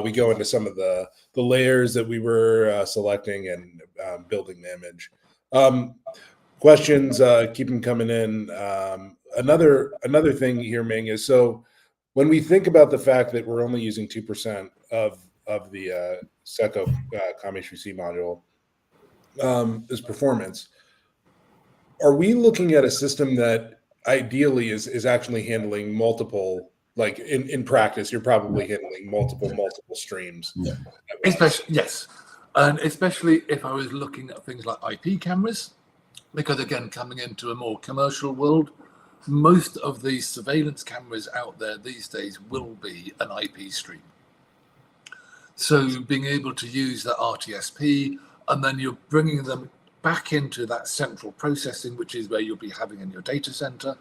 we go into some of the layers that we were selecting and building the image. Questions, keep them coming in. Another thing here, Ming, is so when we think about the fact that we're only using 2% of the Seco COM-HPC module as performance, are we looking at a system that ideally is actually handling multiple, like in practice, you're probably handling multiple streams? Yeah. Especially, yes. And especially if I was looking at things like IP cameras, because again, coming into a more commercial world, most of the surveillance cameras out there these days will be an IP stream. So being able to use that RTSP, and then you're bringing them back into that central processing, which is where you'll be having in your data center,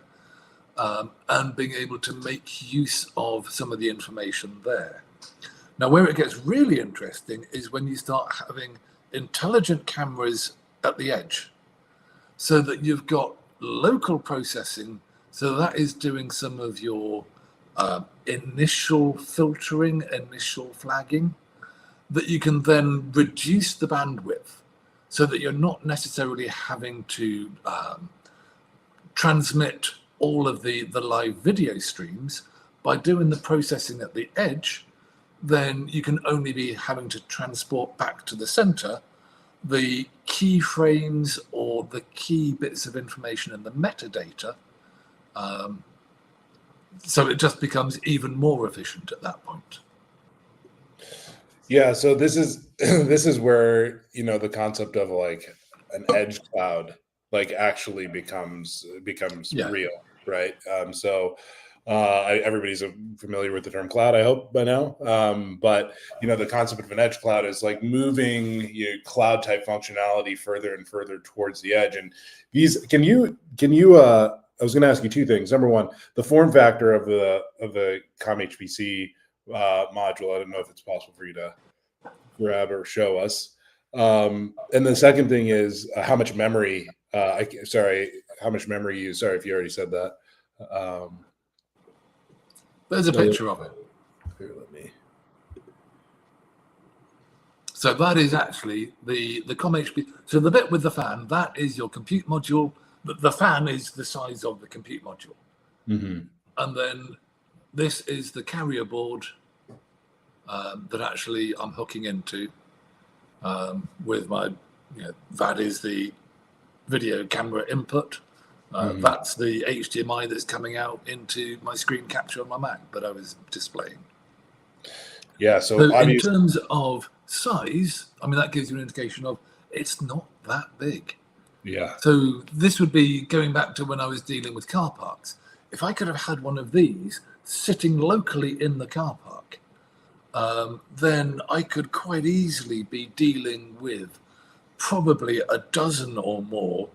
and being able to make use of some of the information there. Now, where it gets really interesting is when you start having intelligent cameras at the edge, so that you've got local processing, so that is doing some of your initial filtering, initial flagging, that you can then reduce the bandwidth so that you're not necessarily having to transmit all of the live video streams. By doing the processing at the edge, then you can only be having to transport back to the center the keyframes or the key bits of information in the metadata. So it just becomes even more efficient at that point. Yeah, so this is where the concept of like an edge cloud like actually becomes real, right? Everybody's familiar with the term cloud, I hope by now. But the concept of an edge cloud is like moving cloud type functionality further and further towards the edge. And these, can you? I was going to ask you two things. Number one, the form factor of the COM-HPC module. I don't know if it's possible for you to grab or show us. And the second thing is how much memory. How much memory you use. Sorry if you already said that. There's a picture of it. Here, let me. So that is actually the COM-HPC. So the bit with the fan, that is your compute module. The fan is the size of the compute module. Mm-hmm. And then this is the carrier board that actually I'm hooking into with my, that is the video camera input. That's the HDMI that's coming out into my screen capture on my Mac that I was displaying. Yeah, so in terms of size, I mean, that gives you an indication of it's not that big. Yeah. So this would be going back to when I was dealing with car parks. If I could have had one of these sitting locally in the car park, then I could quite easily be dealing with probably a dozen or more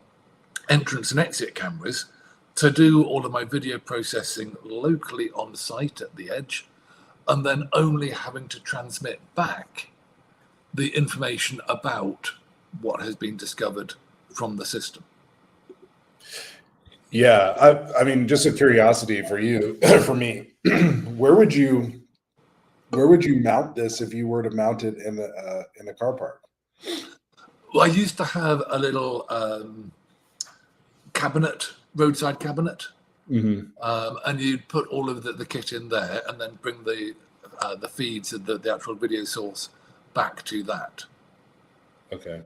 entrance and exit cameras to do all of my video processing locally on site at the edge, and then only having to transmit back the information about what has been discovered from the system. Yeah, I mean, just a curiosity for you, for me, where would you mount this if you were to mount it in a car park? Well, I used to have a little cabinet, roadside cabinet, and you'd put all of the kit in there, and then bring the feeds and the actual video source back to that. Okay.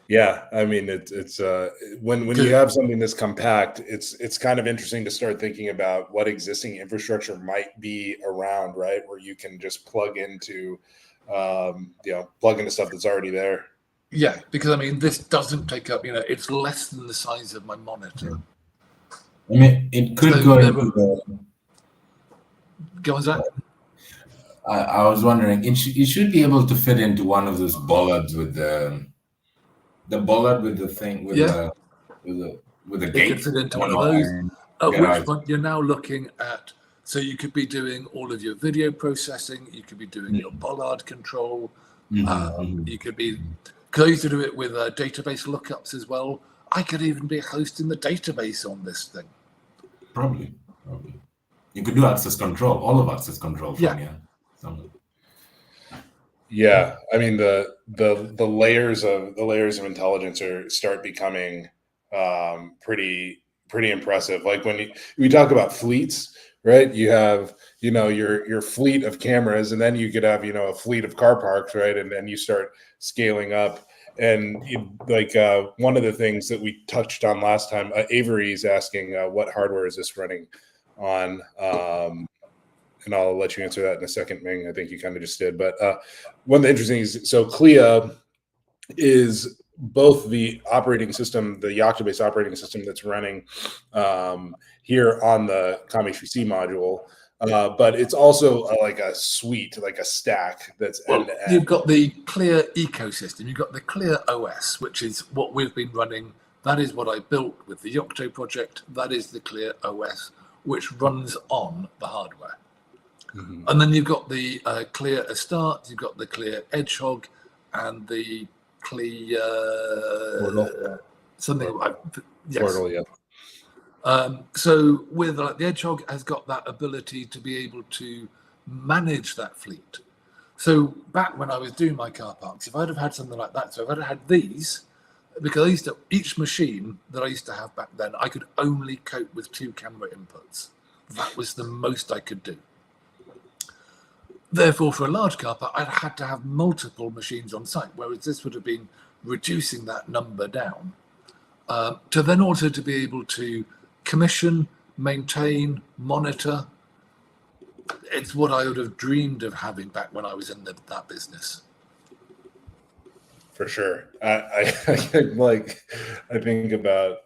Yeah, I mean, it's when you have something this compact, it's kind of interesting to start thinking about what existing infrastructure might be around, right? Where you can just plug into stuff that's already there. Yeah, because I mean, this doesn't take up, it's less than the size of my monitor. I mean, it could go into Go on, Zach. I was wondering, it should be able to fit into one of those bollards with the bollard with the thing with the gate. It could fit into one of those. At which point you're now looking at, so you could be doing all of your video processing, you could be doing your bollard control, you could be, because I used to do it with database lookups as well. I could even be hosting the database on this thing. Probably. You could do access control, all of access control from here. Yeah, I mean the layers of intelligence start becoming pretty impressive. Like when we talk about fleets, right? You have your fleet of cameras, and then you could have a fleet of car parks, right? And then you start scaling up. And one of the things that we touched on last time, Avery's asking, what hardware is this running on? And I'll let you answer that in a second, Ming. I think you kind of just did. But one of the interesting things, so CLIA is both the operating system, the Yocto-based operating system that's running here on the COM-HPC module, but it's also like a suite, like a stack that's end-to-end. You've got the CLIA ecosystem. You've got the CLIA OS, which is what we've been running. That is what I built with the Yocto project. That is the CLIA OS, which runs on the hardware. And then you've got the CLIA Astart, you've got the CLIA Edgehog, and the CLIA Portal. Portal, yeah. So with the Edgehog has got that ability to be able to manage that fleet. So back when I was doing my car parks, if I'd have had something like that, so if I'd have had these, because each machine that I used to have back then, I could only cope with 2 camera inputs. That was the most I could do. Therefore, for a large car park, I'd had to have multiple machines on site, whereas this would have been reducing that number down. To then also to be able to commission, maintain, monitor. It's what I would have dreamed of having back when I was in that business. For sure. I think about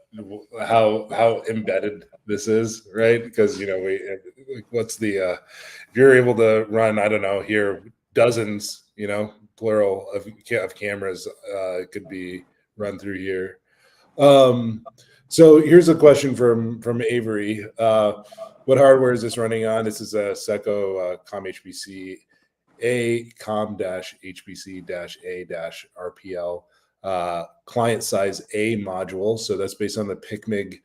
how embedded this is, right? Because what's the if you're able to run, I don't know, here dozens, plural of cameras could be run through here. So here's a question from Avery. What hardware is this running on? This is a Seco COM-HPC COM-HPC-A-RPL client size A module. So that's based on the PICMG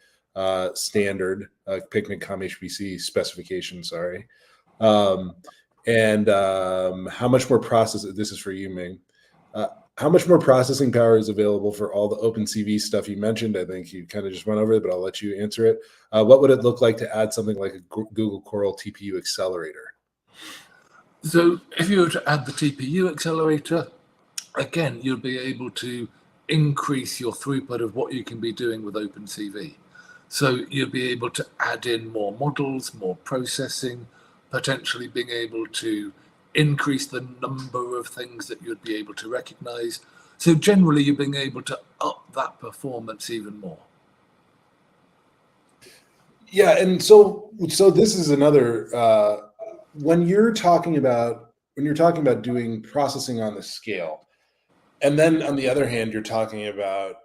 standard, PICMG COM-HPC specification, sorry. And how much more process, this is for you, Ming. How much more processing power is available for all the OpenCV stuff you mentioned? I think you kind of just went over it, but I'll let you answer it. What would it look like to add something like a Google Coral TPU accelerator? So if you were to add the TPU accelerator, again, you'll be able to increase your throughput of what you can be doing with OpenCV. So you'll be able to add in more models, more processing, potentially being able to increase the number of things that you'd be able to recognize. So generally, you're being able to up that performance even more. Yeah, and so this is another when you're talking about doing processing on the scale, and then on the other hand, you're talking about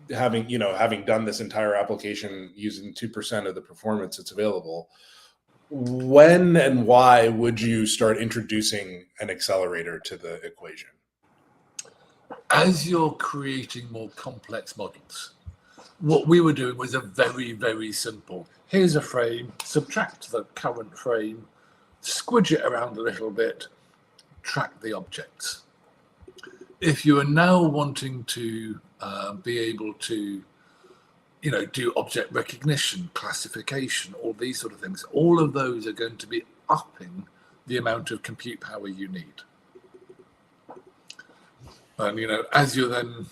having done this entire application using 2% of the performance that's available. When and why would you start introducing an accelerator to the equation? As you're creating more complex models, what we were doing was a very, very simple. Here's a frame, subtract the current frame, squidge it around a little bit, track the objects. If you are now wanting to be able to do object recognition, classification, all these sort of things, all of those are going to be upping the amount of compute power you need. And, as you're then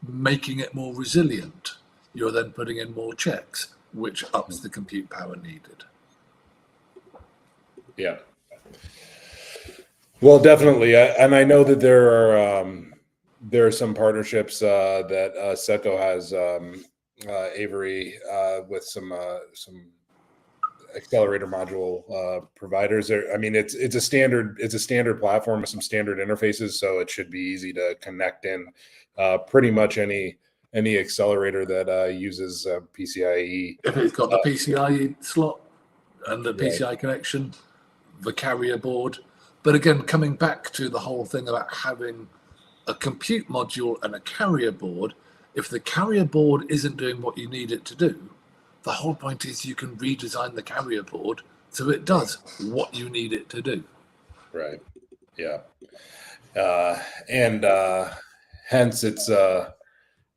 making it more resilient, you're then putting in more checks, which ups the compute power needed. Yeah. Well, definitely. And I know that there are some partnerships that SECO has, Avery, with some accelerator module providers. I mean, it's a standard platform with some standard interfaces, so it should be easy to connect in pretty much any accelerator that uses PCIe. If it's got the PCIe slot and the PCI Right. connection, the carrier board. But again, coming back to the whole thing about having a compute module and a carrier board, if the carrier board isn't doing what you need it to do, the whole point is you can redesign the carrier board so it does what you need it to do. Right. Yeah. And hence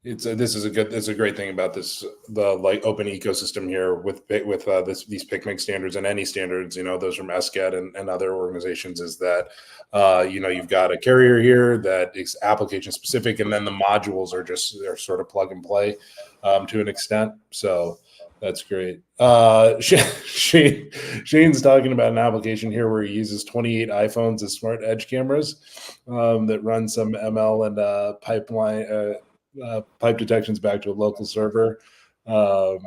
this is a great thing about the open ecosystem here with these PICMG standards and any standards, those from SCAD and other organizations, is that you've got a carrier here that is application specific, and then the modules are sort of plug and play to an extent. So that's great. Shane's talking about an application here where he uses 28 iPhones as smart edge cameras that run some ML and pipeline. Pipe detections back to a local server. I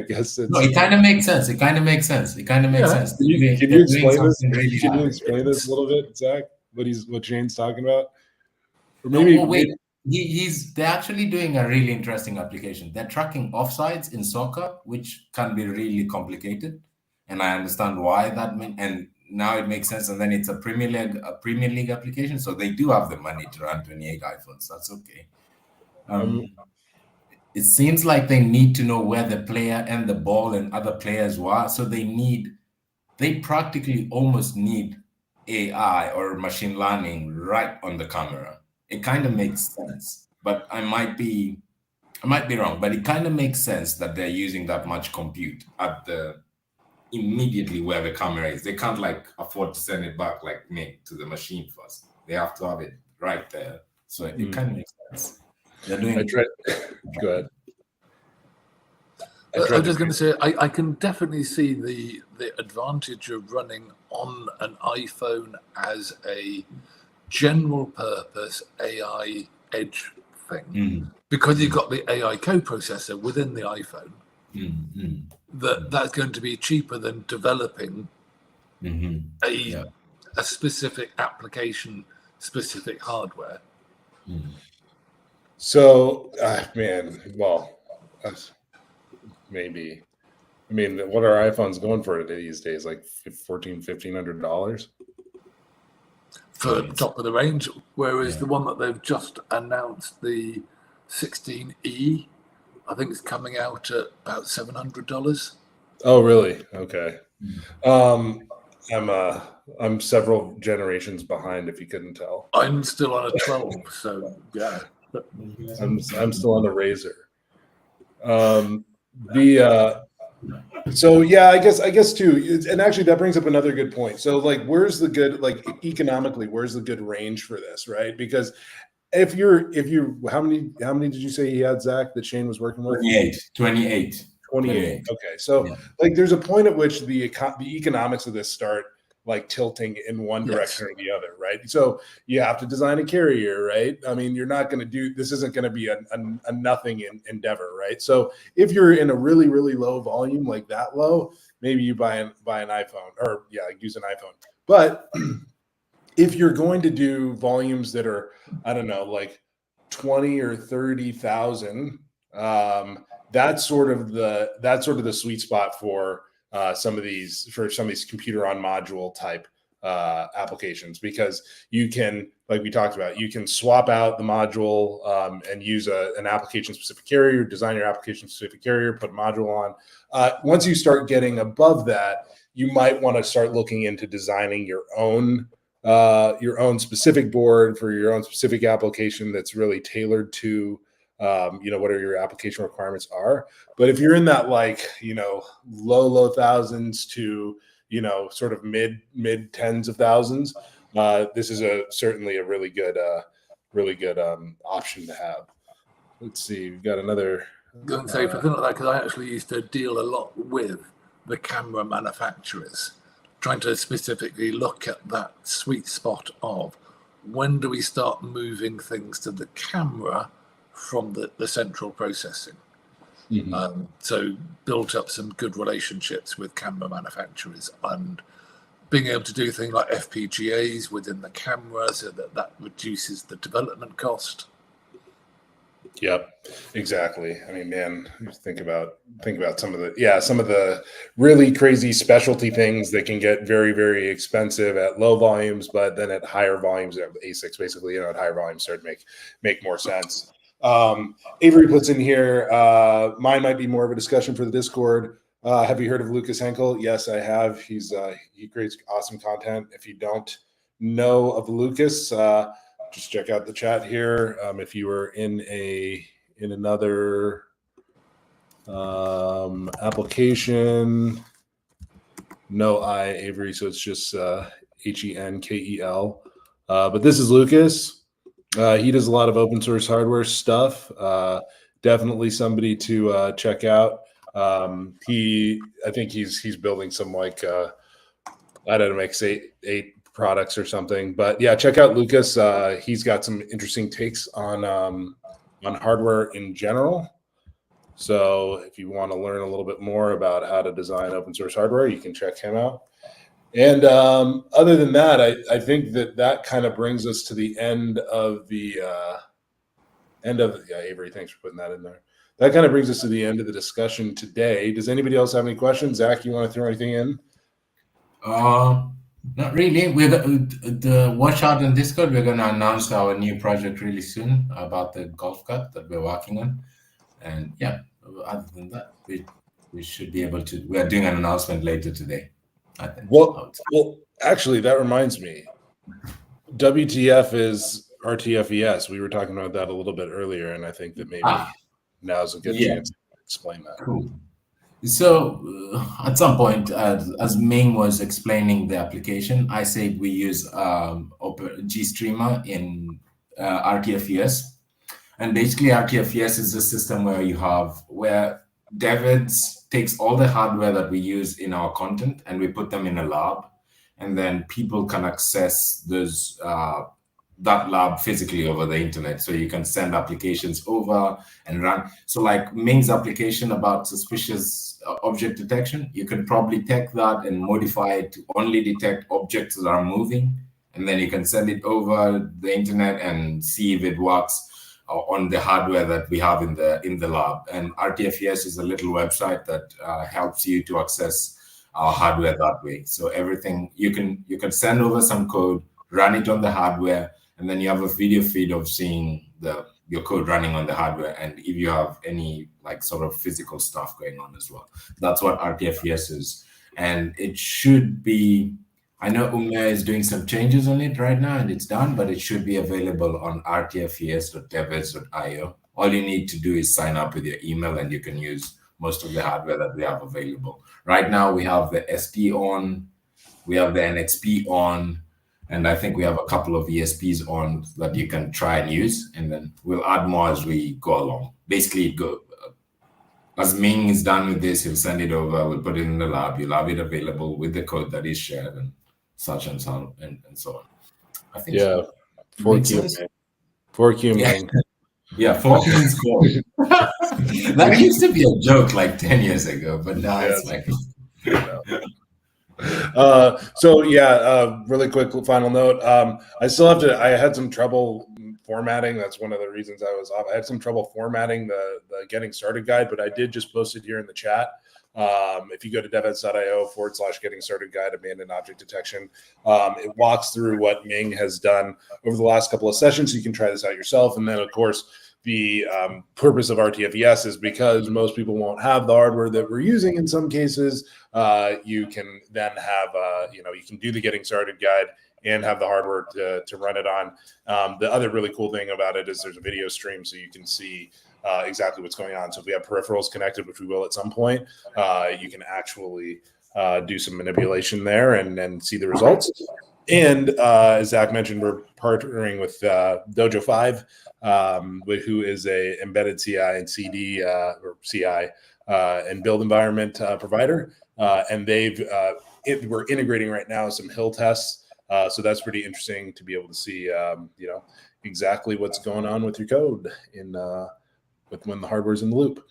guess it's. No, it kind of makes sense. It kind of makes sense. Can you explain this? Can you explain this a little bit, Zach? What Shane's talking about? Or maybe. No, wait. They're actually doing a really interesting application. They're tracking offsides in soccer, which can be really complicated, and I understand why and now it makes sense. And then it's a Premier League application, so they do have the money to run 28 iPhones. That's okay. It seems like they need to know where the player and the ball and other players were. So they practically almost need AI or machine learning right on the camera. It kind of makes sense, but I might be wrong, but it kind of makes sense that they're using that much compute at immediately where the camera is. They can't afford to send it back like me to the machine first. They have to have it right there. So it kind of makes sense. They're doing. Go ahead. I was just going to say, I can definitely see the advantage of running on an iPhone as a general purpose AI edge thing, because you've got the AI coprocessor within the iPhone. That's going to be cheaper than developing a specific application, specific hardware. So, maybe. I mean, what are iPhones going for these days? Like $1,500 for top of the range, whereas the one that they've just announced, the 16E, I think it's coming out at about $700. Oh, really? Okay. I'm several generations behind, if you couldn't tell. I'm still on a 12, so yeah. I'm still on the Razor. So yeah, I guess too, and actually that brings up another good point. So like, where's the good, like economically, where's the good range for this, right? Because if you how many did you say he had, Zach, that Shane was working with? 28. Okay, so yeah. Like there's a point at which the economics of this start like tilting in one direction or the other, right? So you have to design a carrier, right? I mean, you're not going to do this, isn't going to be a nothing endeavor, right? So if you're in a really, really low volume, like that low, maybe you buy an iPhone, or use an iPhone. But if you're going to do volumes that are, I don't know, like 20 or 30,000, that's sort of the sweet spot for some of these computer on module type applications, because you can, like we talked about, you can swap out the module and use an application specific carrier, design your application specific carrier, put a module on. Once you start getting above that, you might want to start looking into designing your own specific board for your own specific application that's really tailored to whatever your application requirements are. But if you're in that low thousands to sort of mid tens of thousands, this is certainly a really good option to have. Let's see, we've got another. I'm going to say for things like that, because I actually used to deal a lot with the camera manufacturers, trying to specifically look at that sweet spot of when do we start moving things to the camera from the central processing. Mm-hmm. So built up some good relationships with camera manufacturers and being able to do things like FPGAs within the camera, so that reduces the development cost. Yep, exactly. I mean, man, think about some of the really crazy specialty things that can get very, very expensive at low volumes, but then at higher volumes, at ASICs, basically, at higher volumes start to make more sense. Avery puts in here, mine might be more of a discussion for the Discord. Have you heard of Lucas Henkel? Yes, I have. He creates awesome content. If you don't know of Lucas, just check out the chat here. If you were in another application, no I, Avery, so it's just Henkel. But this is Lucas. He does a lot of open source hardware stuff. Definitely somebody to check out. I think he's building some I don't know, makes eight products or something. But yeah, check out Lucas. He's got some interesting takes on hardware in general. So if you want to learn a little bit more about how to design open source hardware, you can check him out. And other than that, I think that kind of brings us to the end of Avery, thanks for putting that in there. That kind of brings us to the end of the discussion today. Does anybody else have any questions? Zach, you want to throw anything in? Not really. Watch out on Discord. We're going to announce our new project really soon about the golf cart that we're working on. And yeah, other than that, we should be able to. We are doing an announcement later today, I think. Well, actually, that reminds me. WTF is RTFES. We were talking about that a little bit earlier, and I think that maybe now's a good chance to explain that. Cool. So at some point, as Ming was explaining the application, I said we use GStreamer in RTFES. And basically RTFES is a system where Davids takes all the hardware that we use in our content and we put them in a lab. And then people can access that lab physically over the internet. So you can send applications over and run. So like Ming's application about suspicious object detection, you can probably take that and modify it to only detect objects that are moving. And then you can send it over the internet and see if it works on the hardware that we have in the lab. And RTFES is a little website that helps you to access our hardware that way. So everything, you can send over some code, run it on the hardware, and then you have a video feed of seeing your code running on the hardware, and if you have any like sort of physical stuff going on as well. That's what RTFES is. And it should be I know Ume is doing some changes on it right now, and it's done, but it should be available on rtfes.devets.io. All you need to do is sign up with your email, and you can use most of the hardware that we have available. Right now, we have the ST on, we have the NXP on, and I think we have a couple of ESPs on that you can try and use, and then we'll add more as we go along. Basically, as Ming is done with this, he'll send it over, we'll put it in the lab, you'll have it available with the code that is shared and such and so on, and so on. I think Yeah, so. 4Q, man. 4Q, Yeah. man. Yeah, 4Q's cool. That used to be a joke like 10 years ago, but now it's like... So yeah, really quick final note. I still have to. I had some trouble formatting. That's one of the reasons I was off. I had some trouble formatting the getting started guide, but I did just post it here in the chat. If you go to devets.io/getting started guide, abandoned object detection, it walks through what Ming has done over the last couple of sessions. So you can try this out yourself, and then of course. The purpose of RTFES is because most people won't have the hardware that we're using in some cases. You can then have, you can do the getting started guide and have the hardware to run it on. The other really cool thing about it is there's a video stream so you can see exactly what's going on. So if we have peripherals connected, which we will at some point, you can actually do some manipulation there and see the results. And as Zach mentioned, we're partnering with Dojo 5, who is a embedded CI and CD or CI and build environment provider. And we're integrating right now some hill tests. So that's pretty interesting to be able to see, exactly what's going on with your code with when the hardware's in the loop.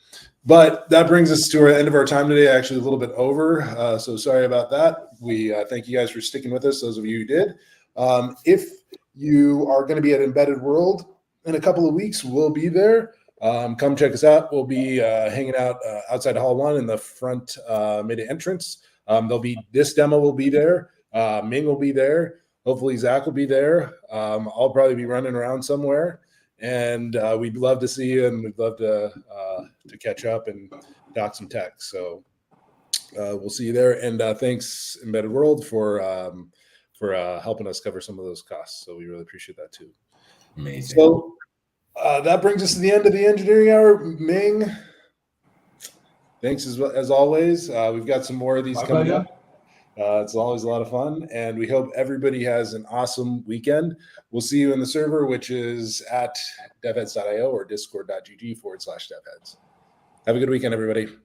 But that brings us to the end of our time today, actually a little bit over. So sorry about that. We thank you guys for sticking with us, those of you who did. If you are going to be at Embedded World in a couple of weeks, we'll be there. Come check us out. We'll be hanging out outside Hall 1 in the front mid entrance. This demo will be there. Ming will be there. Hopefully Zach will be there. I'll probably be running around somewhere. And we'd love to see you, and we'd love to catch up and talk some tech. So we'll see you there. And thanks, Embedded World, for helping us cover some of those costs. So we really appreciate that too. Amazing. So that brings us to the end of the engineering hour. Ming, thanks as always. We've got some more of these coming up. It's always a lot of fun, and we hope everybody has an awesome weekend. We'll see you in the server, which is at devheads.io or discord.gg/devheads. Have a good weekend, everybody.